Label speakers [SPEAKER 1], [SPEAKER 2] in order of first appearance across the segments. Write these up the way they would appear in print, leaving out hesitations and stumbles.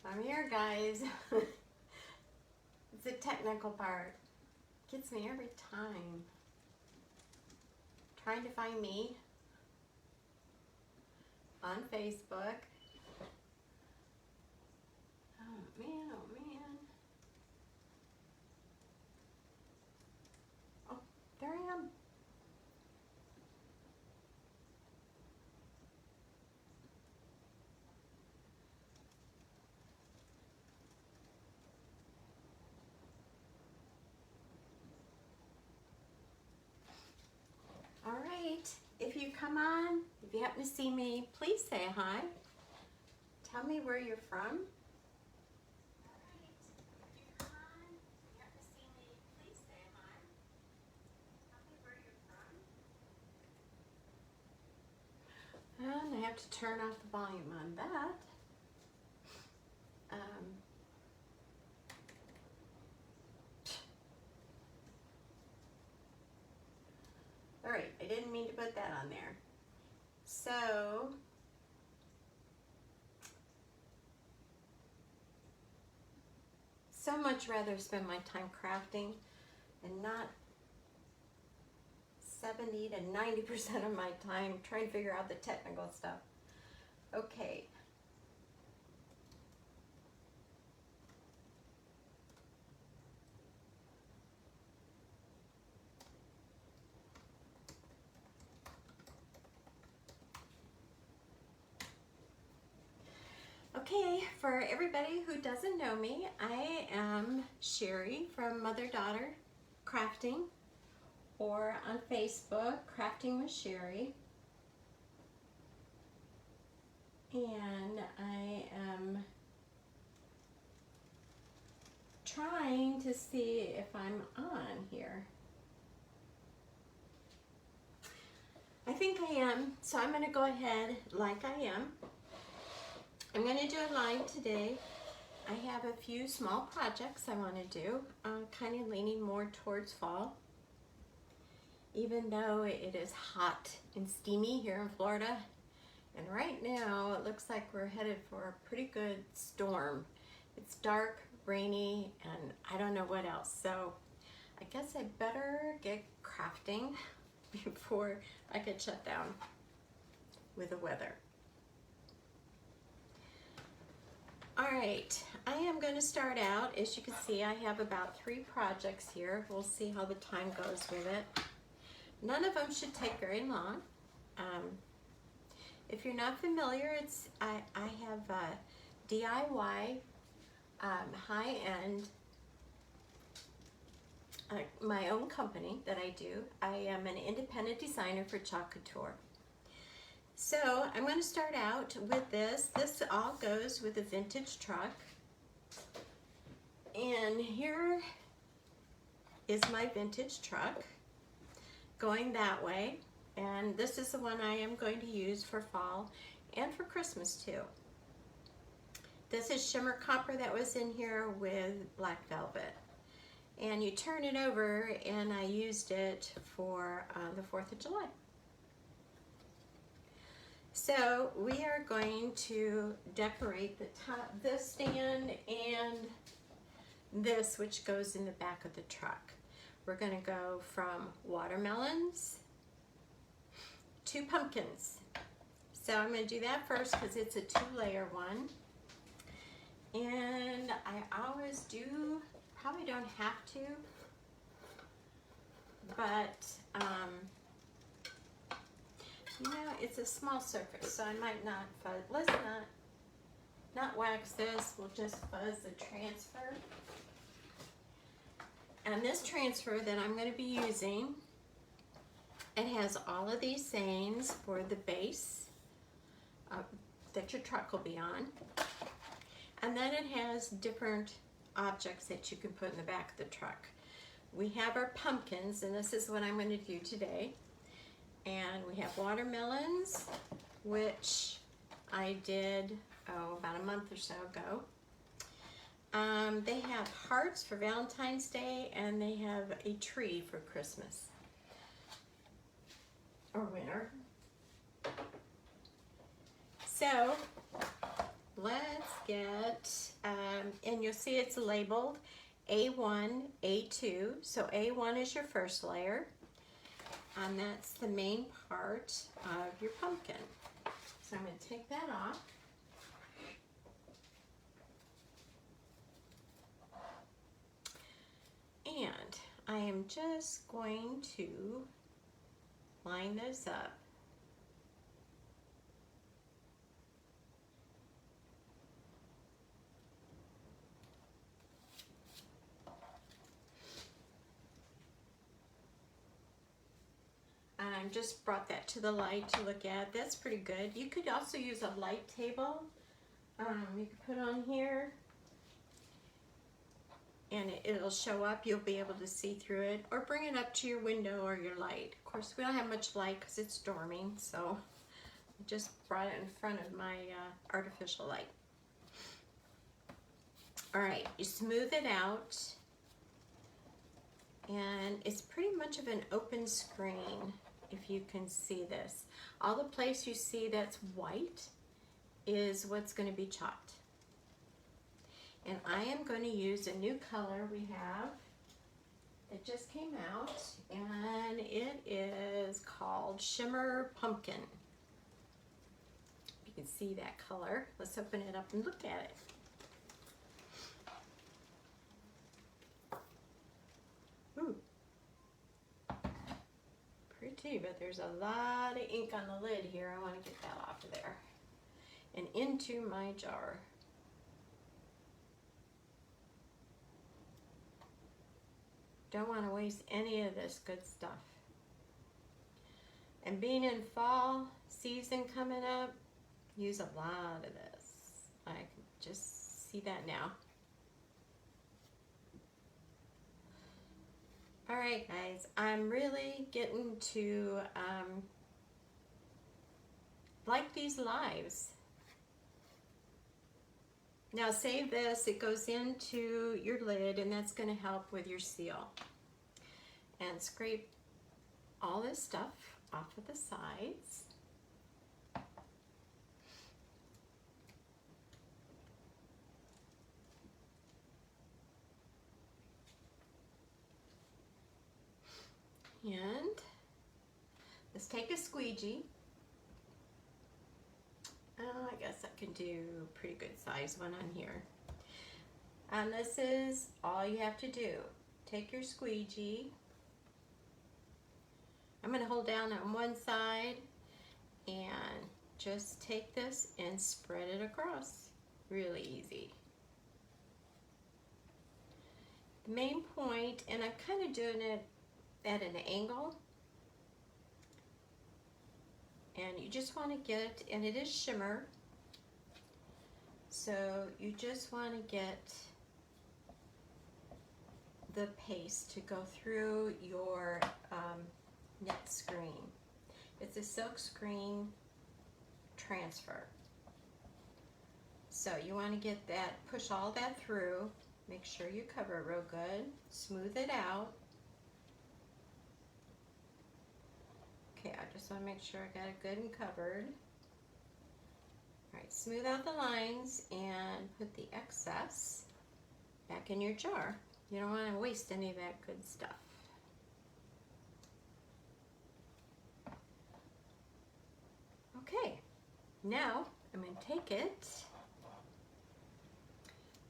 [SPEAKER 1] I'm here, guys. It's the technical part. Gets me every time. Trying to find me on Facebook. Oh man, oh man. Oh, there I am. All right, if you come on, if you happen to see me, please say hi. Tell me where you're from. And I have to turn off the volume on that. All right, I didn't mean to put that on there. So, much rather spend my time crafting and not 70 to 90% of my time trying to figure out the technical stuff. Okay. Okay, for everybody who doesn't know me, I am Sherry from Mother Daughter Crafting, or on Facebook, Crafting with Sherry. And I am trying to see if I'm on here. I think I am, so I'm going to go ahead like I am. I'm going to do a live today. I have a few small projects I want to do, kind of leaning more towards fall. Even though it is hot and steamy here in Florida, and right now it looks like we're headed for a pretty good storm. It's dark, rainy, and I don't know what else. So I guess I better get crafting before I get shut down with the weather. All right, I am going to start out. As you can see, I have about 3 projects here. We'll see how the time goes with it. None of them should take very long. If you're not familiar, I have a DIY high-end, my own company that I do. I am an independent designer for Chalk Couture. So I'm going to start out with this. This all goes with a vintage truck. And here is my vintage truck going that way. And this is the one I am going to use for fall and for Christmas too. This is shimmer copper that was in here with black velvet. And you turn it over, and I used it for the 4th of July. So we are going to decorate the top, this stand and this, which goes in the back of the truck. We're going to go from watermelons to pumpkins. So I'm going to do that first because it's a 2-layer one. And I always do, probably don't have to, but you know, it's a small surface, so I might not fuzz. Let's not wax this. We'll just fuzz the transfer. And this transfer that I'm going to be using, it has all of these sayings for the base that your truck will be on. And then it has different objects that you can put in the back of the truck. We have our pumpkins, and this is what I'm going to do today. And we have watermelons, which I did, about a month or so ago. They have hearts for Valentine's Day, and they have a tree for Christmas or winter. So let's get, and you'll see it's labeled A1, A2. So A1 is your first layer, and that's the main part of your pumpkin. So I'm going to take that off. And I am just going to line those up. And I just brought that to the light to look at. That's pretty good. You could also use a light table. You could put on here and it'll show up. You'll be able to see through it, or bring it up to your window or your light. Of course, we don't have much light because it's storming, so I just brought it in front of my artificial light. All right, you smooth it out, and it's pretty much of an open screen, if you can see this. All the place you see that's white is what's going to be chopped. And I am going to use a new color we have. It just came out, and it is called Shimmer Pumpkin. You can see that color. Let's open it up and look at it. Ooh. Pretty, but there's a lot of ink on the lid here. I want to get that off of there and into my jar. Don't want to waste any of this good stuff. And being in fall season coming up, use a lot of this. I can just see that now. All right, guys, I'm really getting to like these lives. Now save this, it goes into your lid, and that's going to help with your seal. And scrape all this stuff off of the sides. And let's take a squeegee. Oh, I guess I can do a pretty good size one on here. And this is all you have to do. Take your squeegee. I'm going to hold down on one side and just take this and spread it across. Really easy. The main point, and I'm kind of doing it at an angle, and you just want to get, and it is shimmer, so you just want to get the paste to go through your net screen. It's a silk screen transfer. So you want to get that, push all that through, make sure you cover it real good, smooth it out. Okay, I just want to make sure I got it good and covered. All right, smooth out the lines and put the excess back in your jar. You don't want to waste any of that good stuff. Okay, now I'm going to take it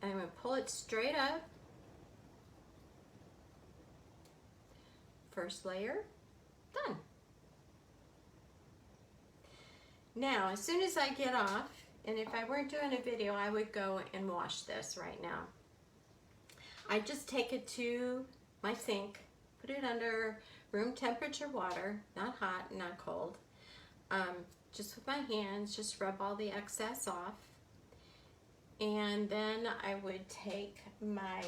[SPEAKER 1] and I'm going to pull it straight up. First layer, done. Now, as soon as I get off, and if I weren't doing a video, I would go and wash this right now. I just take it to my sink, put it under room temperature water, not hot, not cold. Just with my hands, just rub all the excess off. And then I would take my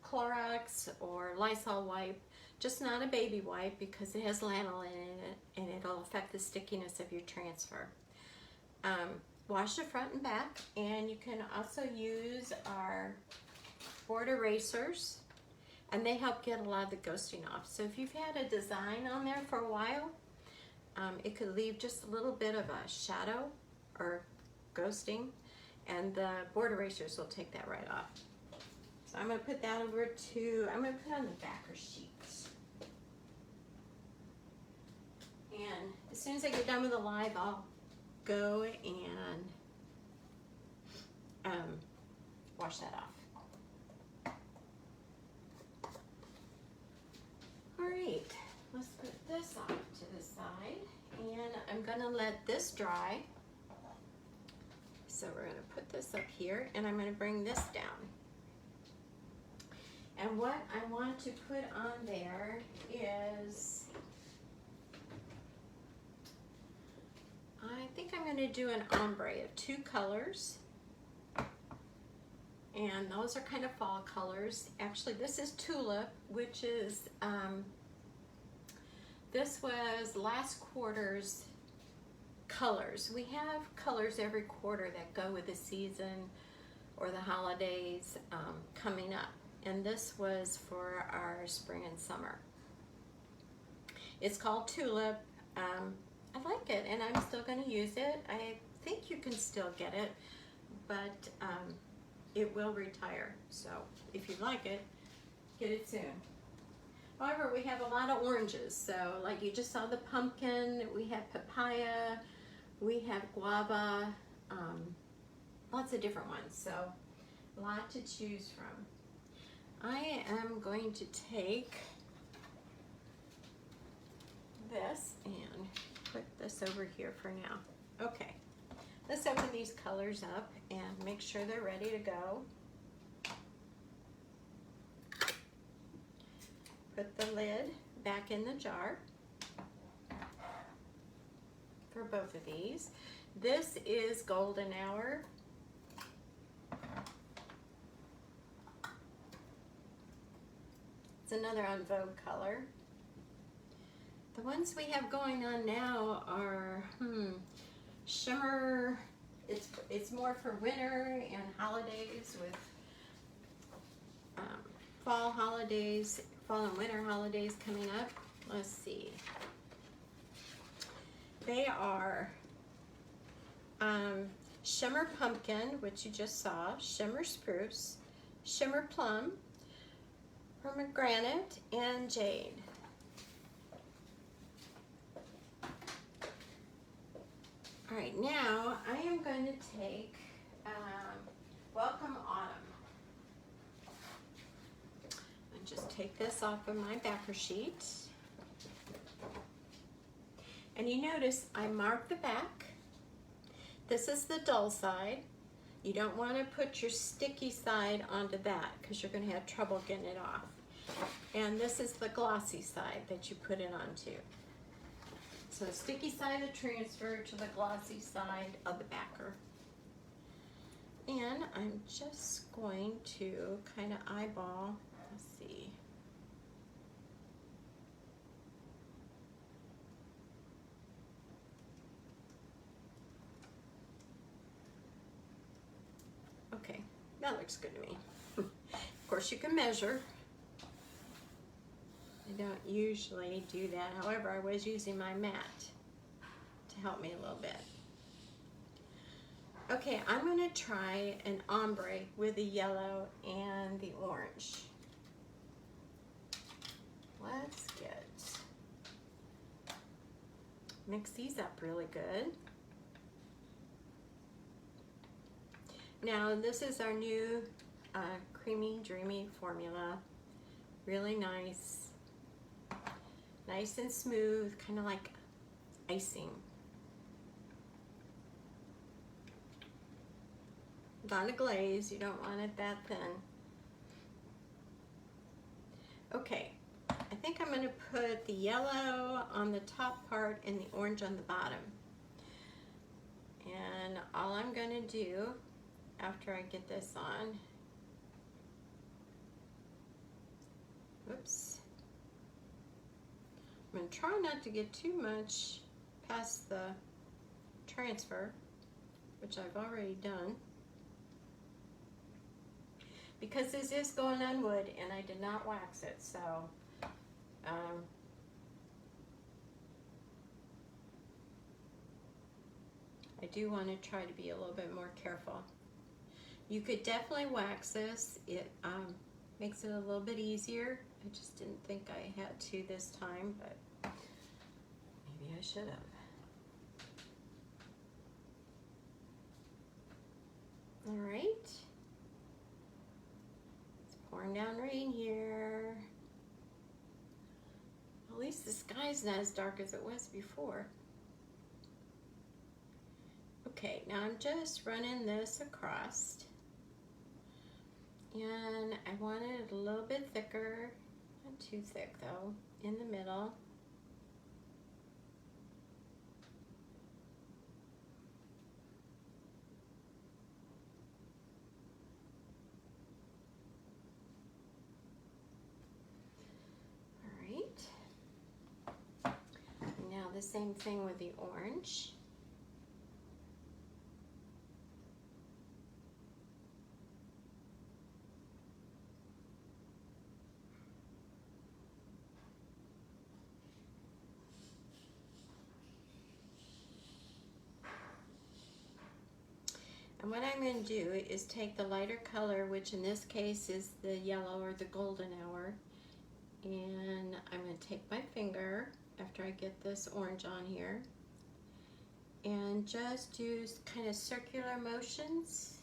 [SPEAKER 1] Clorox or Lysol wipe, just not a baby wipe because it has lanolin in it and it'll affect the stickiness of your transfer. Wash the front and back, and you can also use our board erasers, and they help get a lot of the ghosting off. So if you've had a design on there for a while, it could leave just a little bit of a shadow or ghosting, and the board erasers will take that right off. So I'm going to put that over to, I'm going to put on the backer sheet. And as soon as I get done with the live, I'll go and wash that off. All right, let's put this off to the side, and I'm gonna let this dry. So we're gonna put this up here, and I'm gonna bring this down. And what I want to put on there is, I think I'm going to do an ombre of 2 colors, and those are kind of fall colors. Actually, this is Tulip, which is, this was last quarter's colors. We have colors every quarter that go with the season or the holidays coming up, and this was for our spring and summer. It's called Tulip. I like it, and I'm still going to use it. I think you can still get it, but it will retire. So if you like it, get it soon. However, we have a lot of oranges. So like you just saw the pumpkin, we have papaya, we have guava, lots of different ones. So a lot to choose from. I am going to take this and put this over here for now. Okay, let's open these colors up and make sure they're ready to go. Put the lid back in the jar for both of these. This is Golden Hour. It's another En Vogue color. The ones we have going on now are shimmer. It's more for winter and holidays, with fall holidays, fall and winter holidays coming up. Let's see. They are Shimmer Pumpkin, which you just saw, Shimmer Spruce, Shimmer Plum, Pomegranate, and Jade. All right, now I am going to take Welcome Autumn. And just take this off of my backer sheet. And you notice I marked the back. This is the dull side. You don't want to put your sticky side onto that because you're going to have trouble getting it off. And this is the glossy side that you put it onto. So the sticky side will transfer to the glossy side of the backer. And I'm just going to kind of eyeball, let's see. Okay, that looks good to me. Of course you can measure. I don't usually do that. However, I was using my mat to help me a little bit. Okay, I'm going to try an ombre with the yellow and the orange. Let's mix these up really good. Now, this is our new Creamy Dreamy formula. Really nice. Nice and smooth, kind of like icing. Not a glaze, you don't want it that thin. Okay, I think I'm going to put the yellow on the top part and the orange on the bottom. And all I'm going to do after I get this on, whoops. I'm going to try not to get too much past the transfer, which I've already done, because this is going on wood and I did not wax it, so I do want to try to be a little bit more careful. You could definitely wax this. It makes it a little bit easier. I just didn't think I had to this time, but maybe I should have. All right. It's pouring down rain here. At least the sky's not as dark as it was before. Okay, now I'm just running this across. And I want it a little bit thicker, not too thick though, in the middle. All right. Now the same thing with the orange. And what I'm going to do is take the lighter color, which in this case is the yellow or the golden hour, and I'm going to take my finger after I get this orange on here and just do kind of circular motions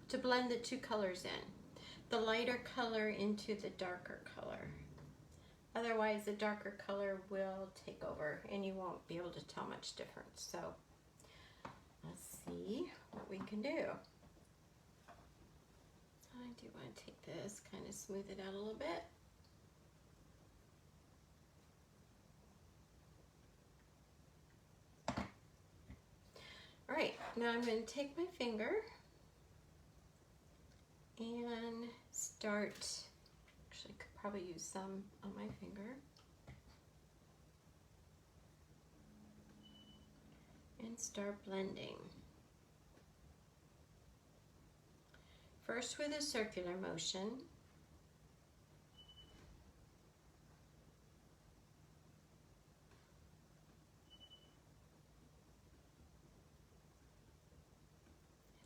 [SPEAKER 1] to blend the two colors in. The lighter color into the darker color. Otherwise the darker color will take over and you won't be able to tell much difference. So let's see what we can do. I do want to take this, kind of smooth it out a little bit. All right, now I'm going to take my finger and start, actually I could probably use some on my finger. And start blending. First with a circular motion.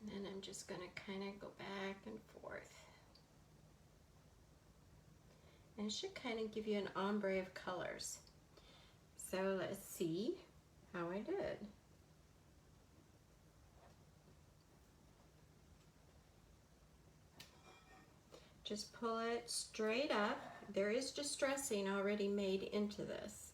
[SPEAKER 1] And then I'm just going to kind of go back and forth. And it should kind of give you an ombre of colors. So let's see how I did. Just pull it straight up. There is distressing already made into this.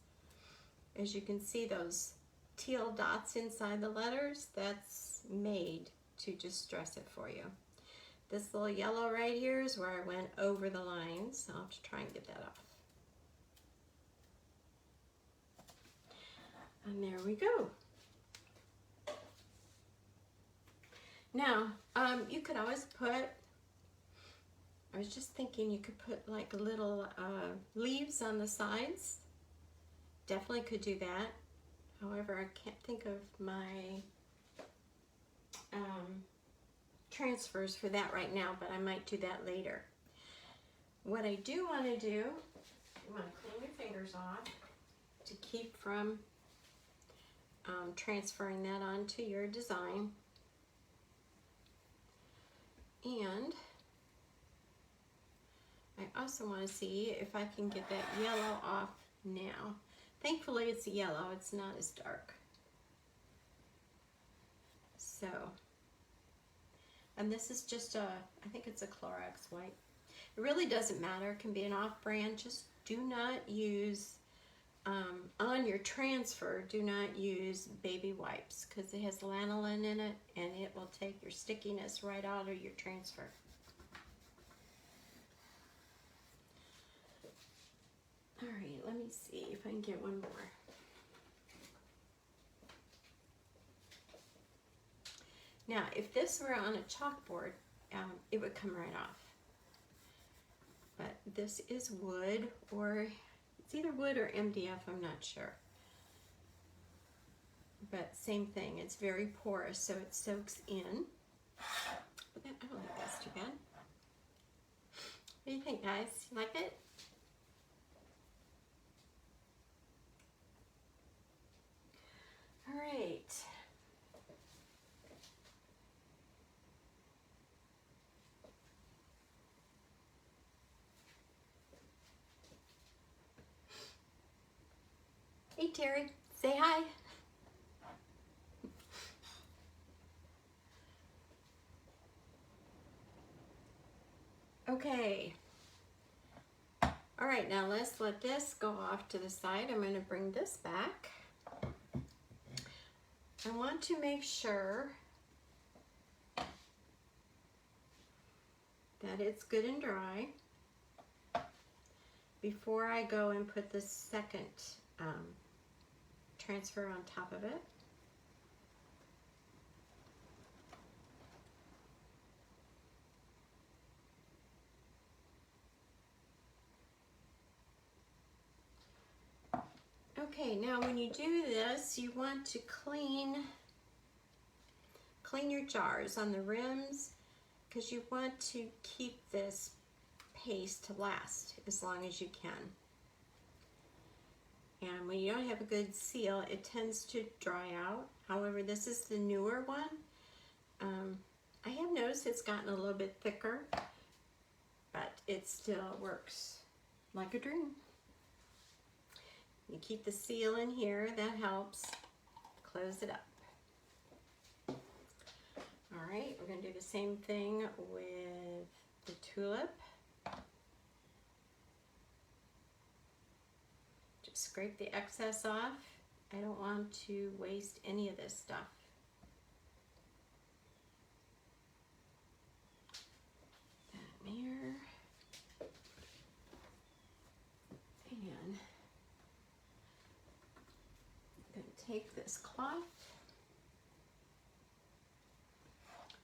[SPEAKER 1] As you can see, those teal dots inside the letters, that's made to distress it for you. This little yellow right here is where I went over the lines. I'll have to try and get that off. And there we go. Now, you could always put, I was just thinking you could put like little leaves on the sides. Definitely could do that. However, I can't think of my transfers for that right now, but I might do that later. What I do want to do, you want to clean your fingers off to keep from transferring that onto your design. And I also want to see if I can get that yellow off now. Thankfully it's yellow, it's not as dark. So, and this is just a, I think it's a Clorox wipe. It really doesn't matter, it can be an off-brand. Just do not use, on your transfer, do not use baby wipes because it has lanolin in it and it will take your stickiness right out of your transfer. All right, let me see if I can get one more. Now, if this were on a chalkboard, it would come right off. But this is wood, or it's either wood or MDF, I'm not sure. But same thing, it's very porous, so it soaks in. But I don't think that's too bad. What do you think, guys? You like it? All right. Hey Terry, say hi. Okay. All right, now let's let this go off to the side. I'm going to bring this back. I want to make sure that it's good and dry before I go and put the second transfer on top of it. Okay, now when you do this, you want to clean your jars on the rims, because you want to keep this paste to last as long as you can. And when you don't have a good seal, it tends to dry out. However, this is the newer one. I have noticed it's gotten a little bit thicker, but it still works like a dream. You keep the seal in here, that helps. Close it up. All right, we're going to do the same thing with the tulip. Just scrape the excess off. I don't want to waste any of this stuff. That mirror. And I'm going to take this cloth,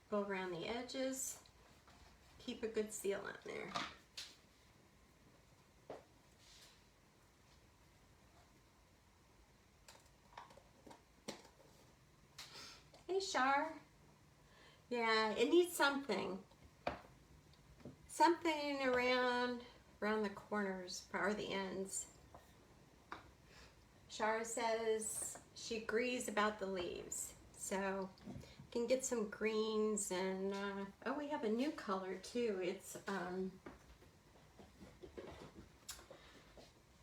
[SPEAKER 1] go around the edges, keep a good seal on there. Hey Shar. Yeah, it needs something. Something around the corners or the ends. Shar says she agrees about the leaves. So you can get some greens and oh, we have a new color too.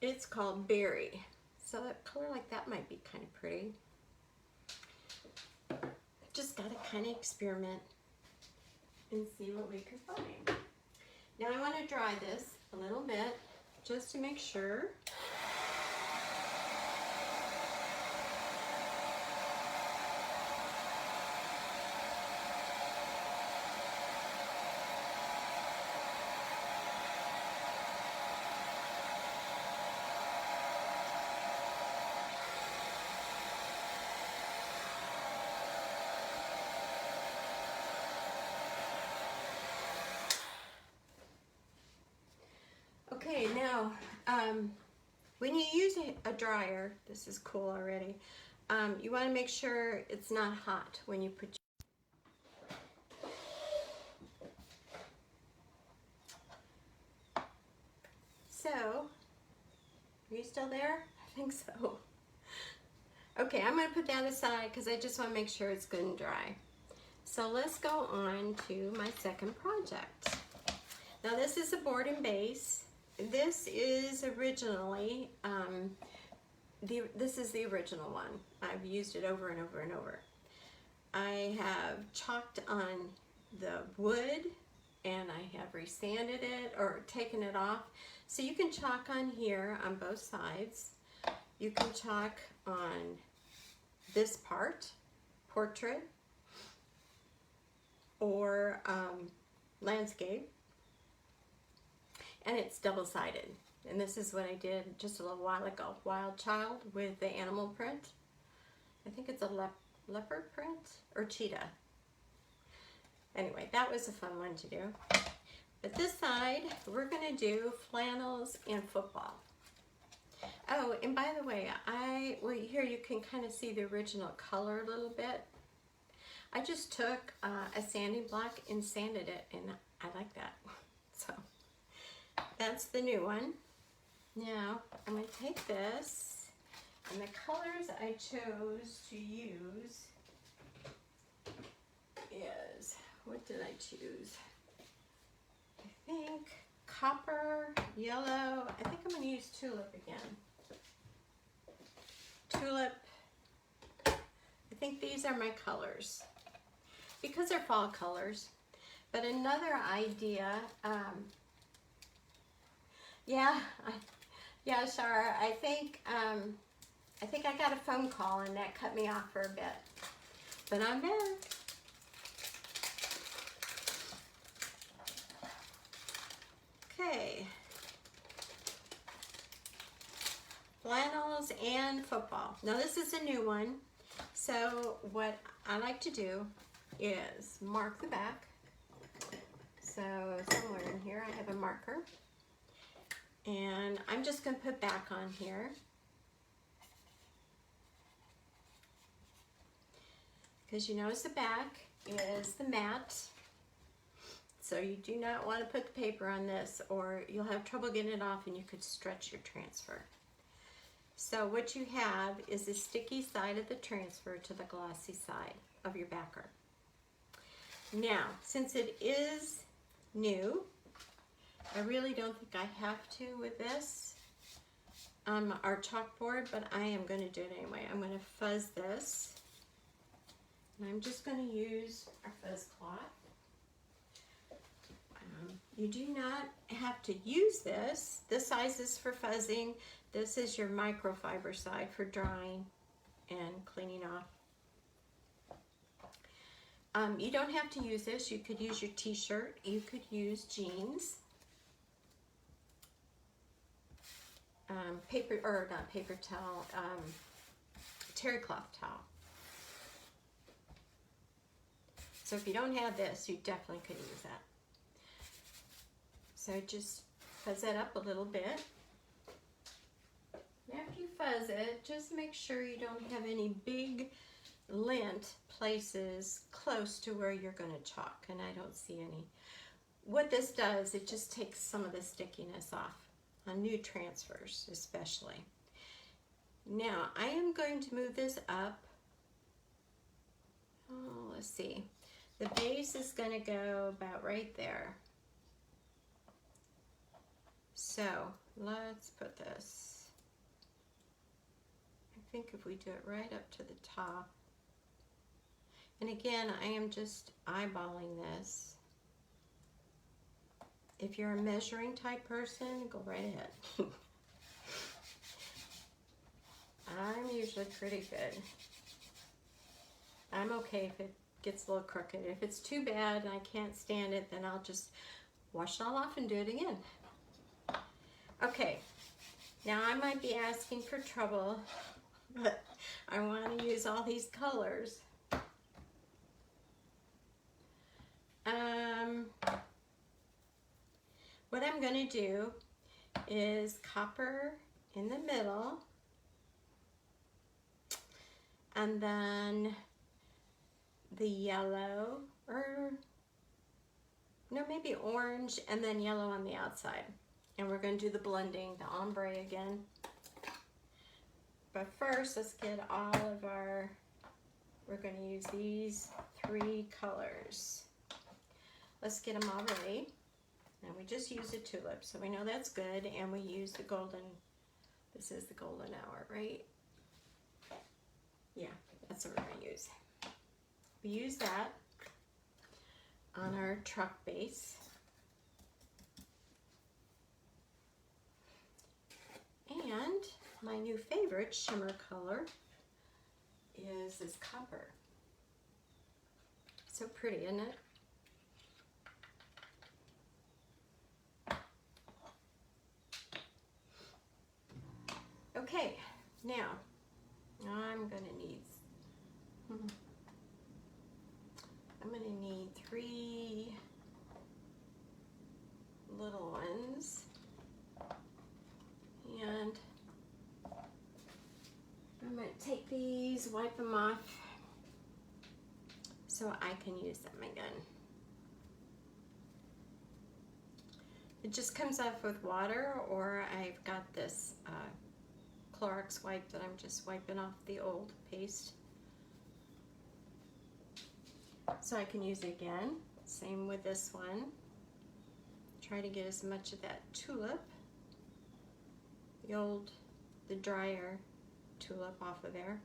[SPEAKER 1] It's called berry. So a color like that might be kind of pretty. Just gotta kind of experiment and see what we can find. Now I want to dry this a little bit just to make sure. Okay, now when you use a dryer, this is cool already, you want to make sure it's not hot when you put So, are you still there? I think so. Okay, I'm going to put that aside because I just want to make sure it's good and dry. So let's go on to my second project. Now this is a board and base. This is originally, this is the original one. I've used it over and over and over. I have chalked on the wood and I have resanded it or taken it off. So you can chalk on here on both sides. You can chalk on this part, portrait, or landscape. And it's double-sided. And this is what I did just a little while ago. Wild Child with the animal print. I think it's a leopard print or cheetah. Anyway, that was a fun one to do. But this side, we're going to do flannels and football. Oh, and by the way, well, here you can kind of see the original color a little bit. I just took a sanding block and sanded it, and I like that. So that's the new one. Now I'm going to take this And the colors I chose to use is, what did I choose? I think copper, yellow. I think I'm going to use tulip again. Tulip. I think these are my colors because they're fall colors. But another idea, yeah, Shara, I think I got a phone call and that cut me off for a bit. But I'm back. Okay. Flannels and football. Now this is a new one. So what I like to do is mark the back. So somewhere in here I have a marker. And I'm just going to put back on here. Because you notice the back is the mat. So you do not want to put the paper on this or you'll have trouble getting it off and you could stretch your transfer. So what you have is the sticky side of the transfer to the glossy side of your backer. Now, since it is new, I really don't think I have to with this, our chalkboard, but I am going to do it anyway. I'm going to fuzz this. And I'm just going to use our fuzz cloth. You do not have to use this. This size is for fuzzing. This is your microfiber side for drying and cleaning off. You don't have to use this. You could use your t-shirt. You could use jeans. Paper, or not paper towel, terry cloth towel. So if you don't have this, you definitely could use that. So just fuzz that up a little bit. After you fuzz it, just make sure you don't have any big lint places close to where you're going to chalk, and I don't see any. What this does, it just takes some of the stickiness off on new transfers especially. Now I am going to move this up. Oh, let's see. The base is going to go about right there. So let's put this, I think if we do it right up to the top, and again, I am just eyeballing this. If you're a measuring type person, go right ahead. I'm usually pretty good. I'm okay if it gets a little crooked. If it's too bad and I can't stand it, then I'll just wash it all off and do it again. Okay, now I might be asking for trouble, but I want to use all these colors. What I'm going to do is copper in the middle, and then the yellow, or no, maybe orange, and then yellow on the outside. And we're going to do the blending, the ombre again. But first, let's get all of our, we're going to use these 3 colors. Let's get them all ready. And we just use a tulip, so we know that's good. And we use the golden, this is the golden hour, right? Yeah, that's what we're going to use. We use that on our truck base. And my new favorite shimmer color is this copper. So pretty, isn't it? Okay, now I'm gonna need 3 little ones. And I'm going to take these, wipe them off so I can use them again. It just comes off with water, or I've got this Clorox wipe that I'm just wiping off the old paste. So I can use it again. Same with this one. Try to get as much of that tulip, the drier tulip off of there.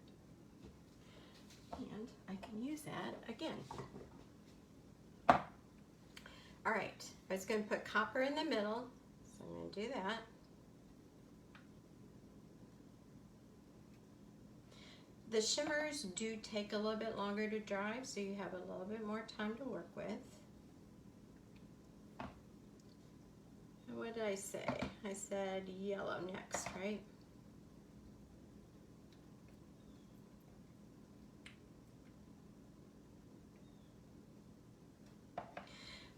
[SPEAKER 1] And I can use that again. All right, I was going to put copper in the middle, so I'm going to do that. The shimmers do take a little bit longer to dry, so you have a little bit more time to work with. And what did I say? I said yellow next, right?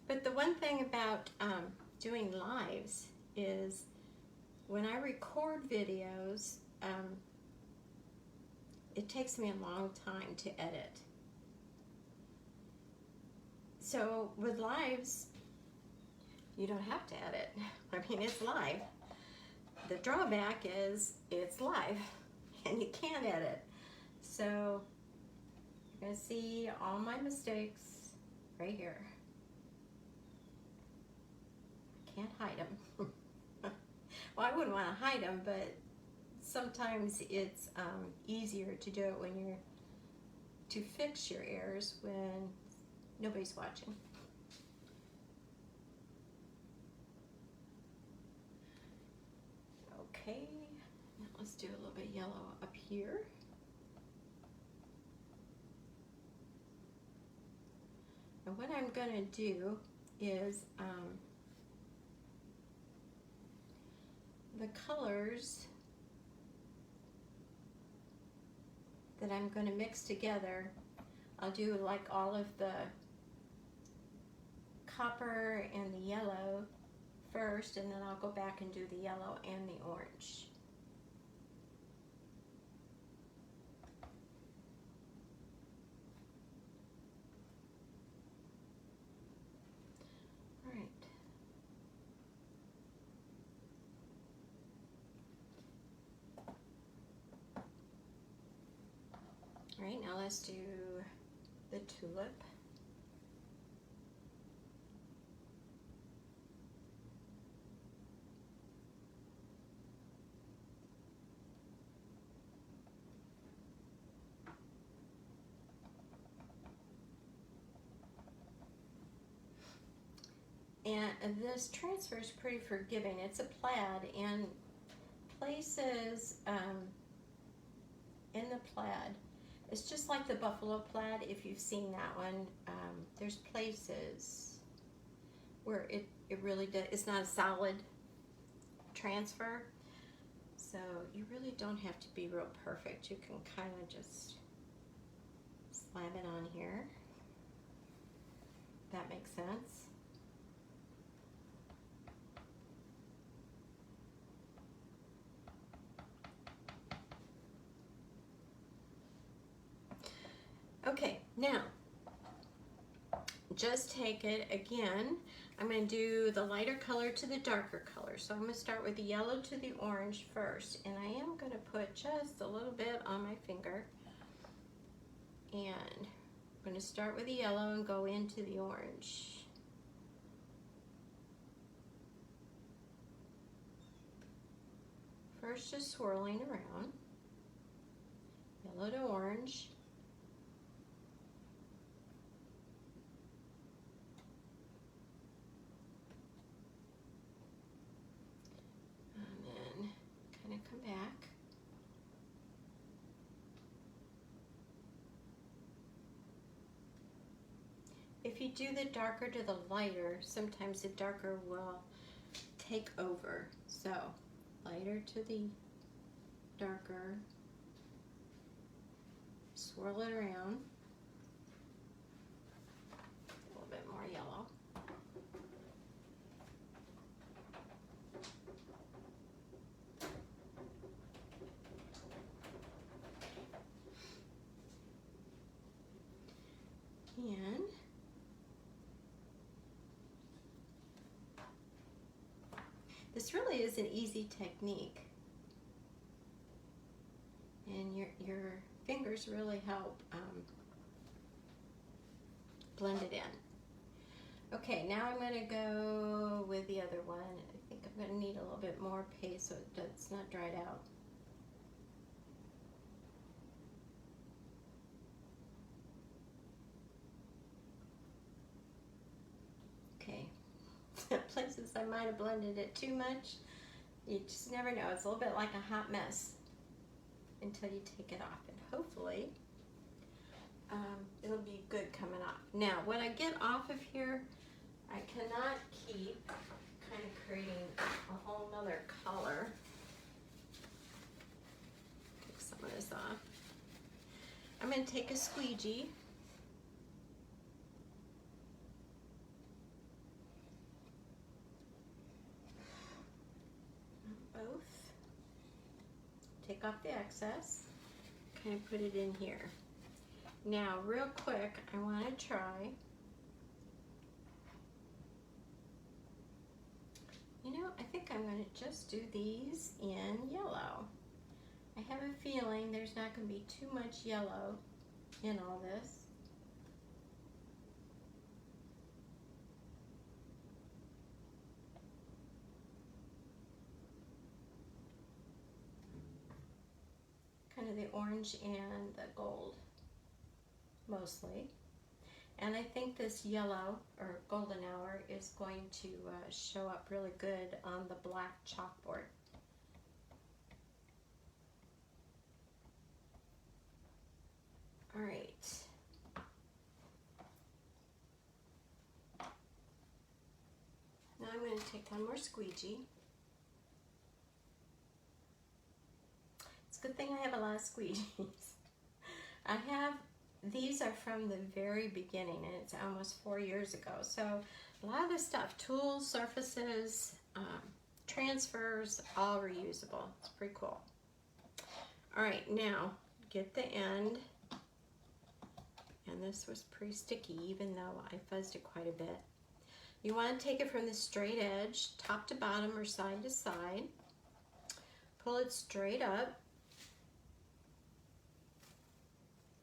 [SPEAKER 1] But the one thing about doing lives is when I record videos, it takes me a long time to edit. So with lives, you don't have to edit. I mean, it's live. The drawback is it's live and you can't edit. So you're gonna see all my mistakes right here. Can't hide them. Well, I wouldn't want to hide them, but sometimes it's easier to do it when to fix your errors when nobody's watching. Okay, now let's do a little bit of yellow up here. And what I'm gonna do is the colors that I'm going to mix together, I'll do like all of the copper and the yellow first, and then I'll go back and do the yellow and the orange. All right, now let's do the tulip. And this transfer is pretty forgiving. It's a plaid, and places in the plaid, it's just like the buffalo plaid, if you've seen that one. There's places where it really does, it's not a solid transfer, so you really don't have to be real perfect. You can kind of just slap it on here. That makes sense. Okay, now just take it again. I'm going to do the lighter color to the darker color. So I'm going to start with the yellow to the orange first, and I am going to put just a little bit on my finger. And I'm going to start with the yellow and go into the orange. First, just swirling around, yellow to orange. Come back. If you do the darker to the lighter, sometimes the darker will take over. So lighter to the darker, swirl it around, a little bit more yellow. And this really is an easy technique. colors really help blend it in. Okay, now I'm going to go with the other one. I think I'm going to need a little bit more paste so it's not dried out. Okay, places I might have blended it too much. You just never know. It's a little bit like a hot mess until you take it off, and hopefully it'll be good coming off. Now, when I get off of here, I cannot keep kind of creating a whole nother color. Take some of this off. I'm going to take a squeegee. Both. Take off the excess. Kind of put it in here. Now, real quick, I want to try. You know, I think I'm going to just do these in yellow. I have a feeling there's not going to be too much yellow in all this. Kind of the orange and the gold, mostly. And I think this yellow, or golden hour, is going to show up really good on the black chalkboard. All right. Now I'm going to take one more squeegee. It's a good thing I have a lot of squeegees. These are from the very beginning, and it's almost 4 years ago. So a lot of the stuff, tools, surfaces, transfers, all reusable. It's pretty cool. All right, now get the end. And this was pretty sticky, even though I fuzzed it quite a bit. You want to take it from the straight edge, top to bottom or side to side. Pull it straight up.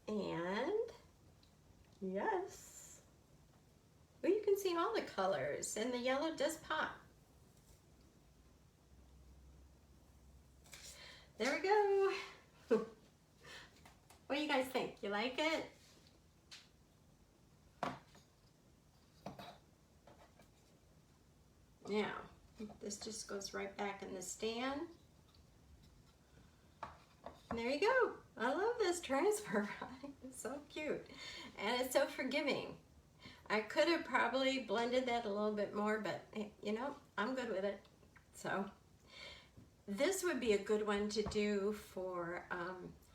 [SPEAKER 1] And yes, well, you can see all the colors, and the yellow does pop. There we go. What do you guys think? You like it? Now, this just goes right back in the stand. And there you go. I love this transfer. It's so cute. And it's so forgiving. I could have probably blended that a little bit more, but you know, I'm good with it. So this would be a good one to do for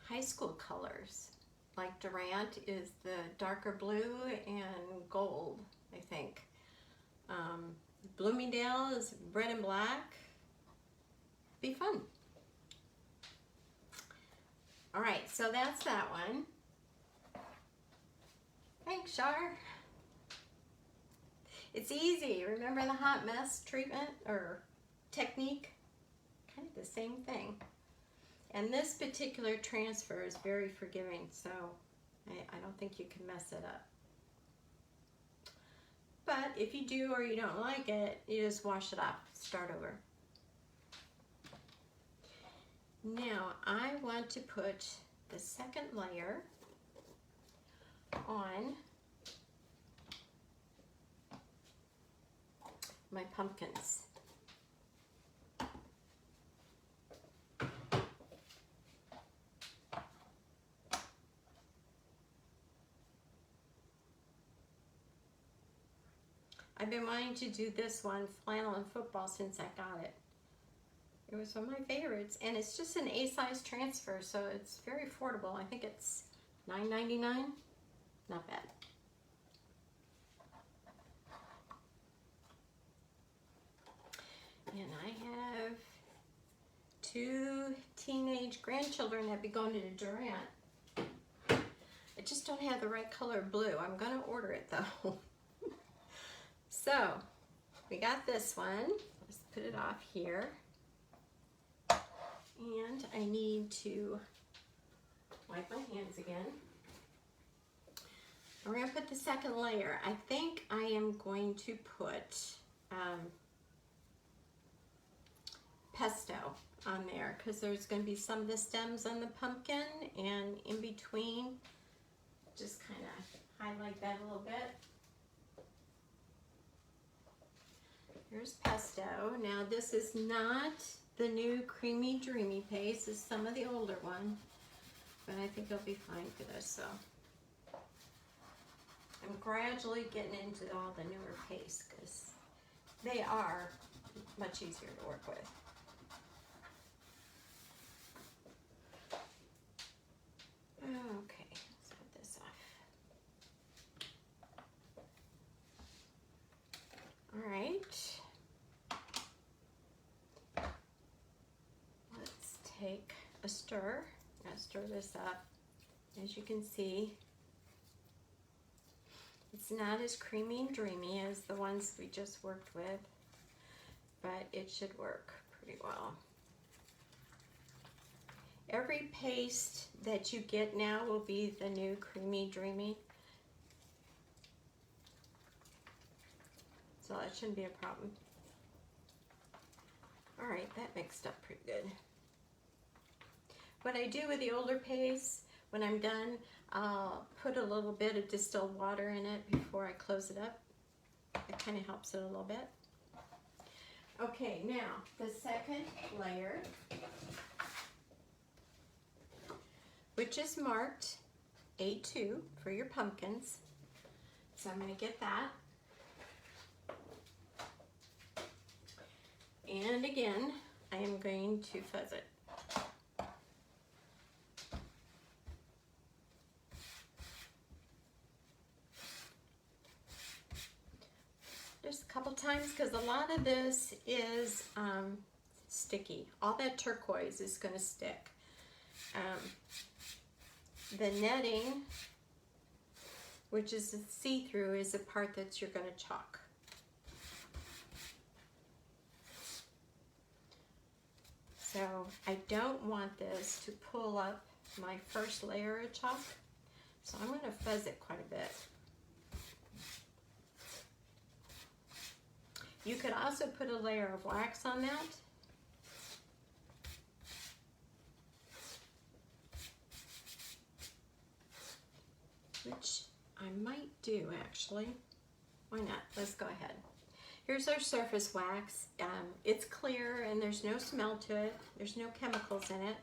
[SPEAKER 1] high school colors. Like Durant is the darker blue and gold, I think. Bloomingdale is red and black. Be fun. All right, so that's that one. Thanks, Shar. It's easy. Remember the hot mess treatment or technique? Kind of the same thing. And this particular transfer is very forgiving, so I don't think you can mess it up. But if you do or you don't like it, you just wash it off, start over. Now I want to put the second layer on my pumpkins. I've been wanting to do this one, flannel and football, since I got it. It was one of my favorites, and it's just an A-size transfer, so it's very affordable. I think it's $9.99. Not bad. And I have 2 teenage grandchildren that be going to Durant. I just don't have the right color blue. I'm gonna order it though. So we got this one. Let's put it off here. And I need to wipe my hands again. We're going to put the second layer. I think I am going to put pesto on there because there's going to be some of the stems on the pumpkin, and in between, just kind of highlight that a little bit. Here's pesto. Now this is not the new Creamy Dreamy paste. It's some of the older one, but I think it'll be fine for this. So I'm gradually getting into all the newer pastes because they are much easier to work with. Okay, let's put this off. All right. Let's take a stir. I'm gonna stir this up. As you can see, it's not as creamy and dreamy as the ones we just worked with, but it should work pretty well. Every paste that you get now will be the new Creamy Dreamy. So that shouldn't be a problem. All right, that mixed up pretty good. What I do with the older paste, when I'm done, I'll put a little bit of distilled water in it before I close it up. It kind of helps it a little bit. Okay, now the second layer, which is marked A2 for your pumpkins. So I'm going to get that. And again, I am going to fuzz it. Just a couple times because a lot of this is sticky. All that turquoise is going to stick. The netting, which is see-through, is the part that you're going to chalk. So I don't want this to pull up my first layer of chalk, so I'm going to fuzz it quite a bit. You could also put a layer of wax on that. Which I might do actually. Why not? Let's go ahead. Here's our surface wax. It's clear and there's no smell to it. There's no chemicals in it.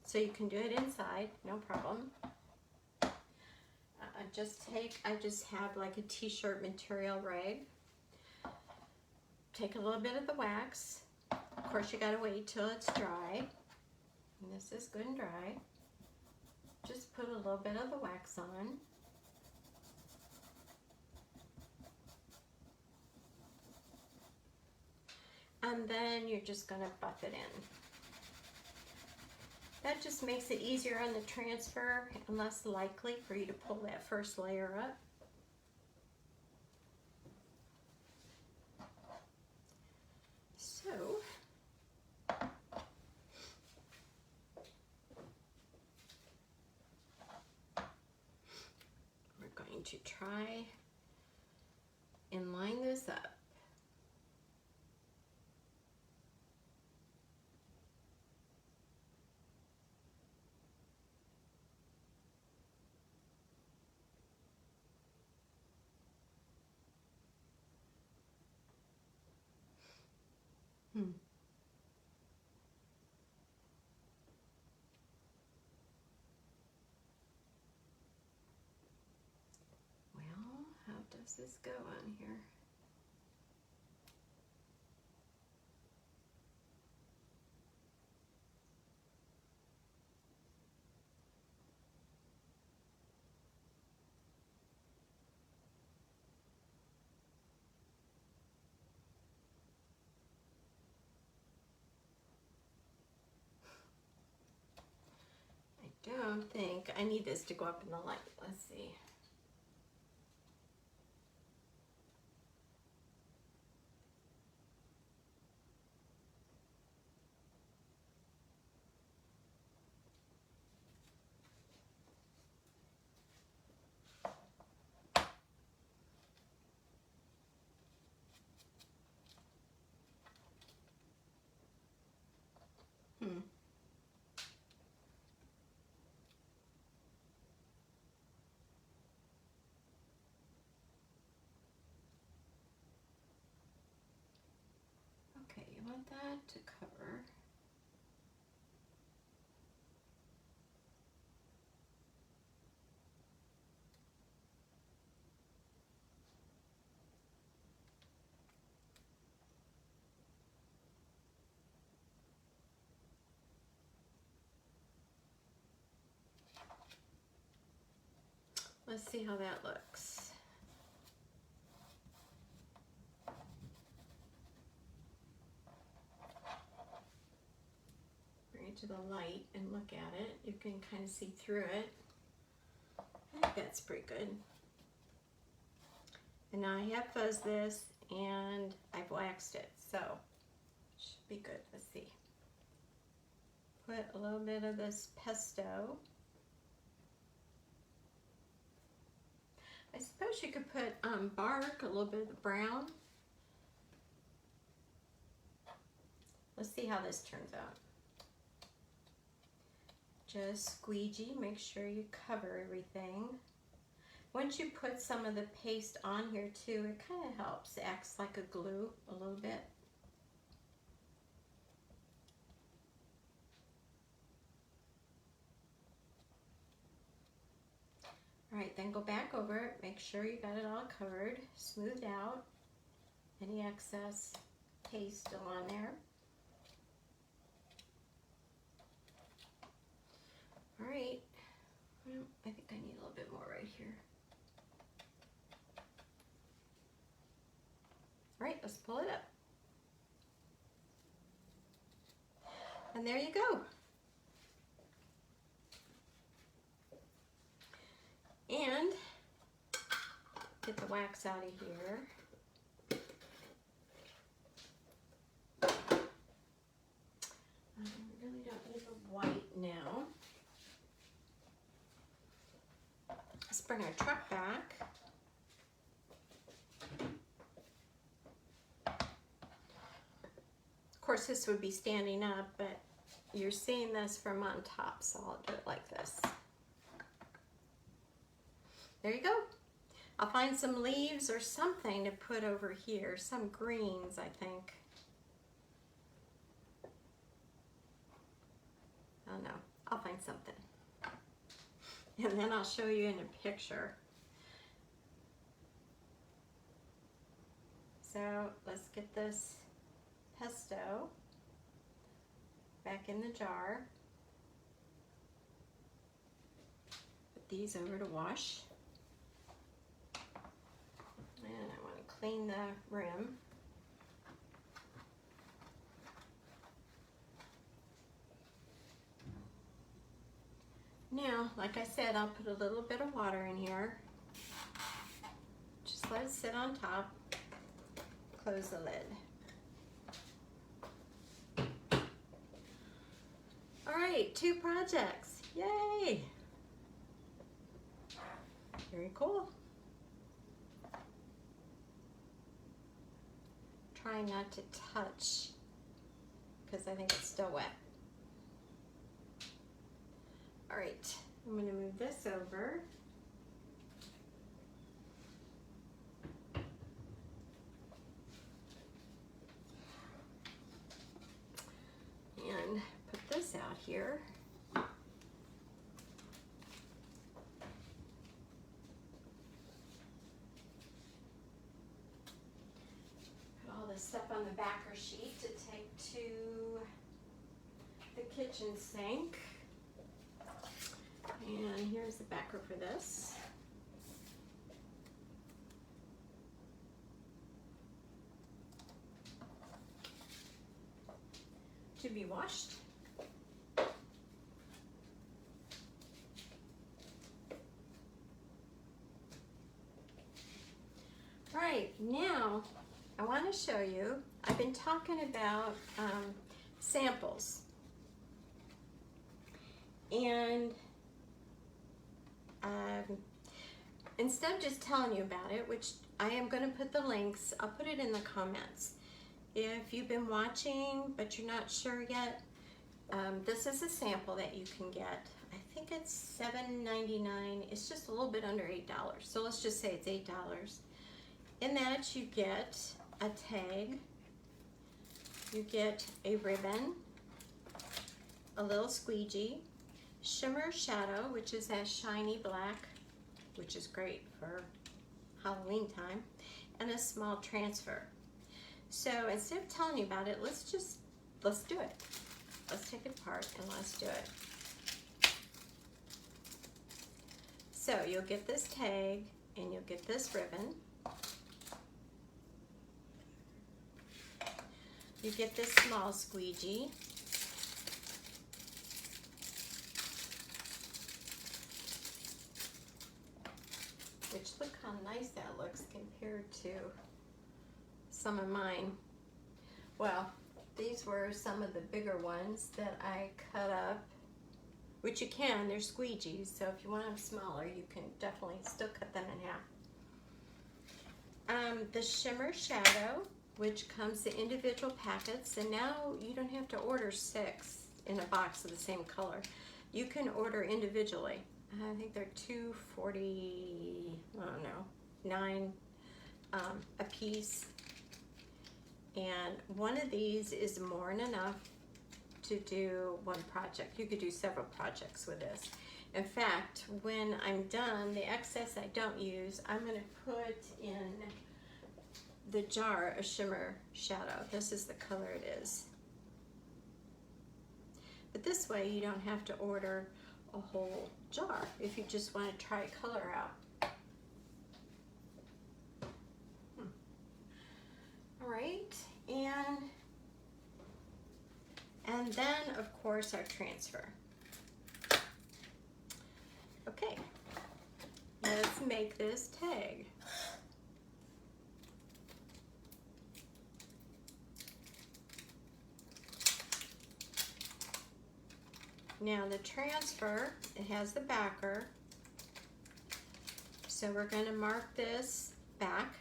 [SPEAKER 1] So you can do it inside, no problem. I just have like a t-shirt material rag. Take a little bit of the wax. Of course you gotta wait till it's dry. And this is good and dry. Just put a little bit of the wax on. And then you're just gonna buff it in. That just makes it easier on the transfer and less likely for you to pull that first layer up. So, we're going to try and line this up. Well, how does this go on here? I don't think I need this to go up in the light. Let's see. let's see how that looks. Bring it to the light and look at it. You can kind of see through it. I think that's pretty good. And now I have fuzzed this and I've waxed it, so should be good. Let's see. Put a little bit of this pesto. I suppose you could put bark, a little bit of the brown. Let's see how this turns out. Just squeegee, make sure you cover everything. Once you put some of the paste on here too, it kind of helps. It acts like a glue a little bit. All right, then go back over it, make sure you got it all covered, smooth out any excess paste still on there. All right, well, I think I need a little bit more right here. All right, let's pull it up. And there you go. And get the wax out of here. I really don't need the white now. Let's bring our truck back. Of course, this would be standing up, but you're seeing this from on top, so I'll do it like this. There you go. I'll find some leaves or something to put over here, some greens, I think. Oh no, I'll find something. And then I'll show you in a picture. So let's get this pesto back in the jar. Put these over to wash. And I want to clean the rim. Now, like I said, I'll put a little bit of water in here. Just let it sit on top. Close the lid. All right, 2 projects. Yay! Very cool. Try not to touch because I think it's still wet. All right, I'm going to move this over. And put this out here. Stuff on the backer sheet to take to the kitchen sink. And here's the backer for this. To be washed. All right, now I want to show you, I've been talking about samples, and instead of just telling you about it, which I am going to put the links, I'll put it in the comments. If you've been watching but you're not sure yet, this is a sample that you can get. I think it's $7.99. It's just a little bit under $8. So let's just say it's $8. In that you get a tag, you get a ribbon, a little squeegee, shimmer shadow, which is that shiny black, which is great for Halloween time, and a small transfer. So instead of telling you about it, let's do it. Let's take it apart and let's do it. So you'll get this tag and you'll get this ribbon. You get this small squeegee. Which, look how nice that looks compared to some of mine. Well, these were some of the bigger ones that I cut up, which you can, they're squeegees, so if you want them smaller, you can definitely still cut them in half. The Shimmer Shadow, which comes in individual packets, and now you don't have to order 6 in a box of the same color. You can order individually. I think they're $2.49 I don't know, 9 a piece. And one of these is more than enough to do one project. You could do several projects with this. In fact, when I'm done, the excess I don't use, I'm going to put in the jar a Shimmer Shadow. This is the color it is. But this way you don't have to order a whole jar if you just want to try color out. All right, and then of course our transfer. Okay, let's make this tag. Now the transfer, it has the backer, so we're going to mark this back.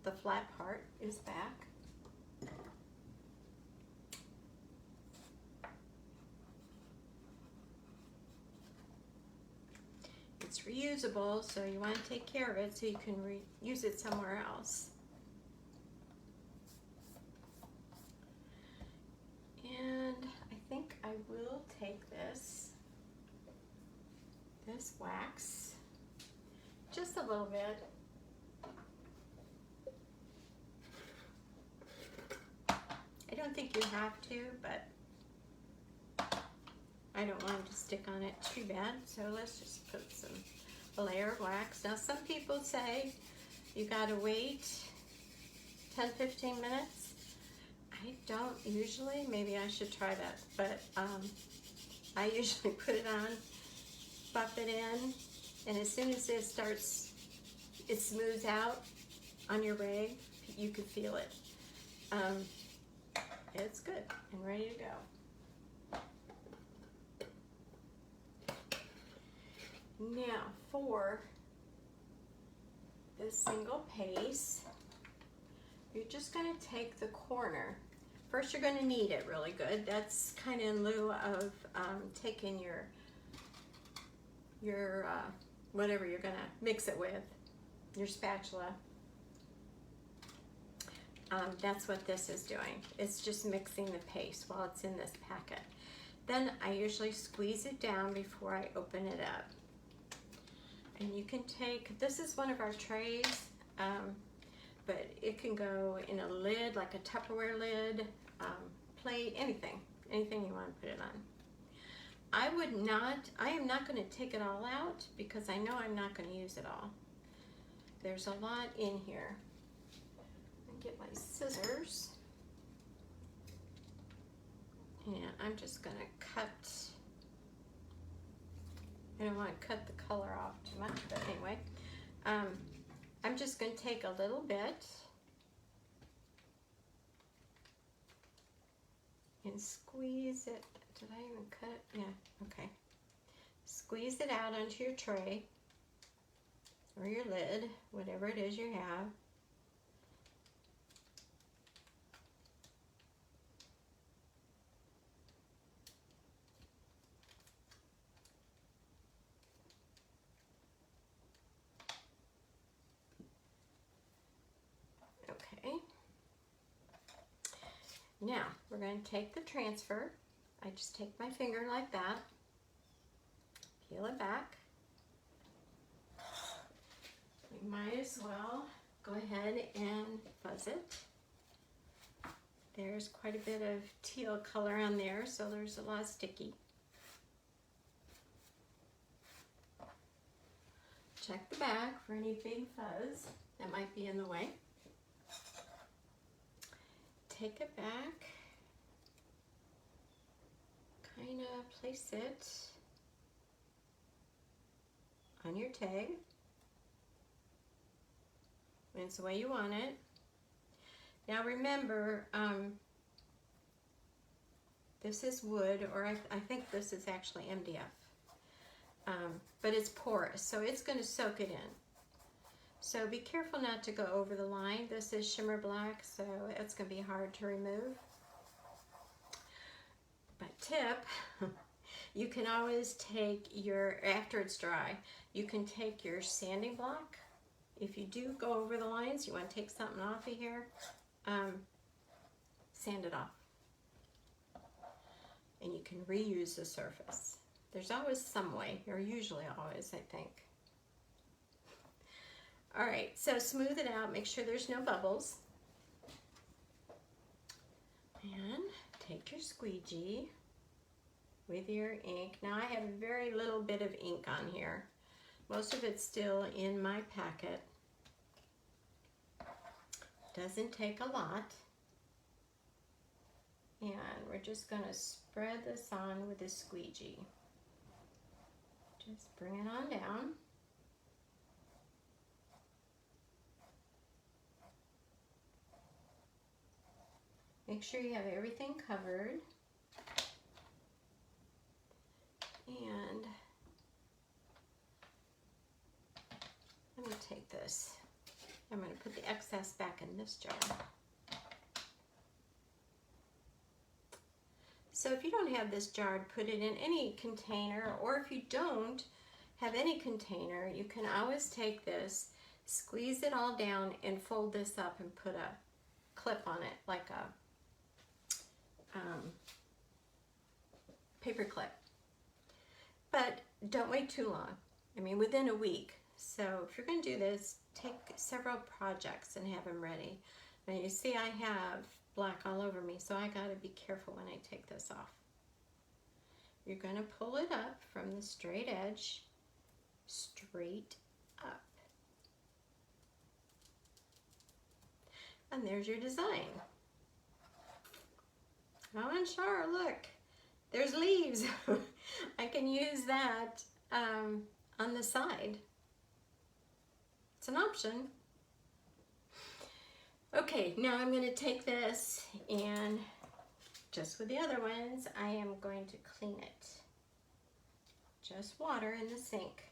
[SPEAKER 1] The flat part is back. It's reusable, so you want to take care of it so you can use it somewhere else. And I think I will take this wax, just a little bit. I don't think you have to, but I don't want it to stick on it too bad, so let's just put a layer of wax. Now some people say you gotta wait 10-15 minutes. I don't usually, maybe I should try that, but I usually put it on, buff it in, and as soon as it smooths out on your rag, you can feel it. It's good and ready to go. Now for this single pace, you're just going to take the corner. First you're going to knead it really good. That's kind of in lieu of taking your whatever you're going to mix it with, your spatula. That's what this is doing. It's just mixing the paste while it's in this packet. Then I usually squeeze it down before I open it up. And you can take, this is one of our trays, but it can go in a lid, like a Tupperware lid, plate, anything you want to put it on. I am not going to take it all out because I know I'm not going to use it all. There's a lot in here. Get my scissors, and I'm just going to cut. I don't want to cut the color off too much, but anyway, I'm just going to take a little bit and squeeze it. Did I even cut it? Yeah, okay. Squeeze it out onto your tray or your lid, whatever it is you have. Now, we're going to take the transfer. I just take my finger like that, peel it back. We might as well go ahead and fuzz it. There's quite a bit of teal color on there, so there's a lot of sticky. Check the back for any big fuzz that might be in the way. Take it back, kind of place it on your tag. It's the way you want it. Now remember, this is wood, or I think this is actually MDF, but it's porous, so it's going to soak it in. So be careful not to go over the line. This is shimmer black, so it's going to be hard to remove. But tip, you can always take your, after it's dry, you can take your sanding block. If you do go over the lines, you want to take something off of here, sand it off. And you can reuse the surface. There's always some way, or usually always, I think. All right, so smooth it out, make sure there's no bubbles. And take your squeegee with your ink. Now I have very little bit of ink on here. Most of it's still in my packet. Doesn't take a lot. And we're just gonna spread this on with a squeegee. Just bring it on down. Make sure you have everything covered. And let me take this. I'm going to put the excess back in this jar. So if you don't have this jar, put it in any container, or if you don't have any container, you can always take this, squeeze it all down, and fold this up and put a clip on it, like a paper clip. But don't wait too long. I mean, within a week. So if you're going to do this, take several projects and have them ready. Now you see I have black all over me, so I got to be careful when I take this off. You're going to pull it up from the straight edge, straight up. And there's your design. Oh, and sure, look, there's leaves. I can use that on the side. It's an option. Okay, now I'm going to take this and just with the other ones, I am going to clean it. Just water in the sink.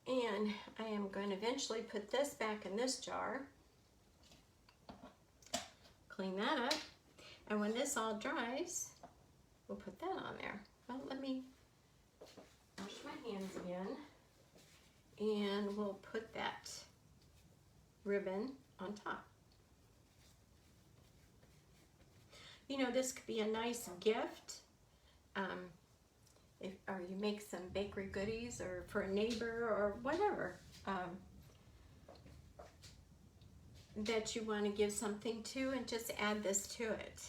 [SPEAKER 1] And I am going to eventually put this back in this jar. Clean that up. And when this all dries, we'll put that on there. Well, let me wash my hands again. And we'll put that ribbon on top. You know, this could be a nice gift. Or you make some bakery goodies, or for a neighbor, or whatever that you want to give something to, and just add this to it.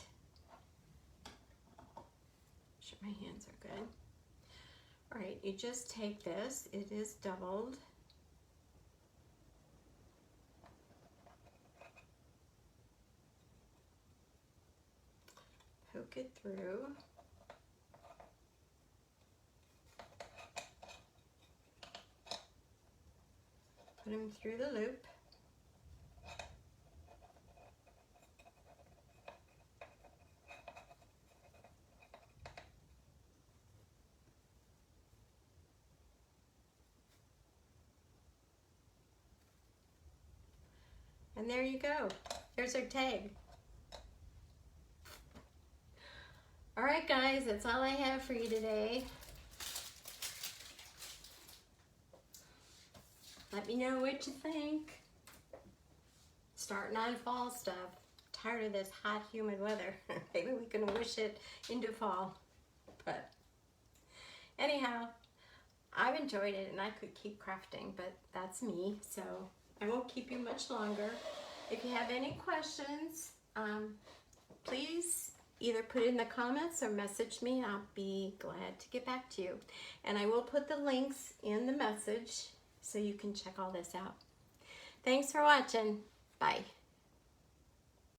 [SPEAKER 1] Sure, my hands are good. All right, you just take this. It is doubled. Poke it through. Put them through the loop. And there you go. There's our tag. All right, guys, that's all I have for you today. Let me know what you think. Starting on fall stuff. Tired of this hot, humid weather. Maybe we can wish it into fall. But anyhow, I've enjoyed it, and I could keep crafting, but that's me, so I won't keep you much longer. If you have any questions, please either put it in the comments or message me, and I'll be glad to get back to you. And I will put the links in the message so you can check all this out. Thanks for watching. Bye.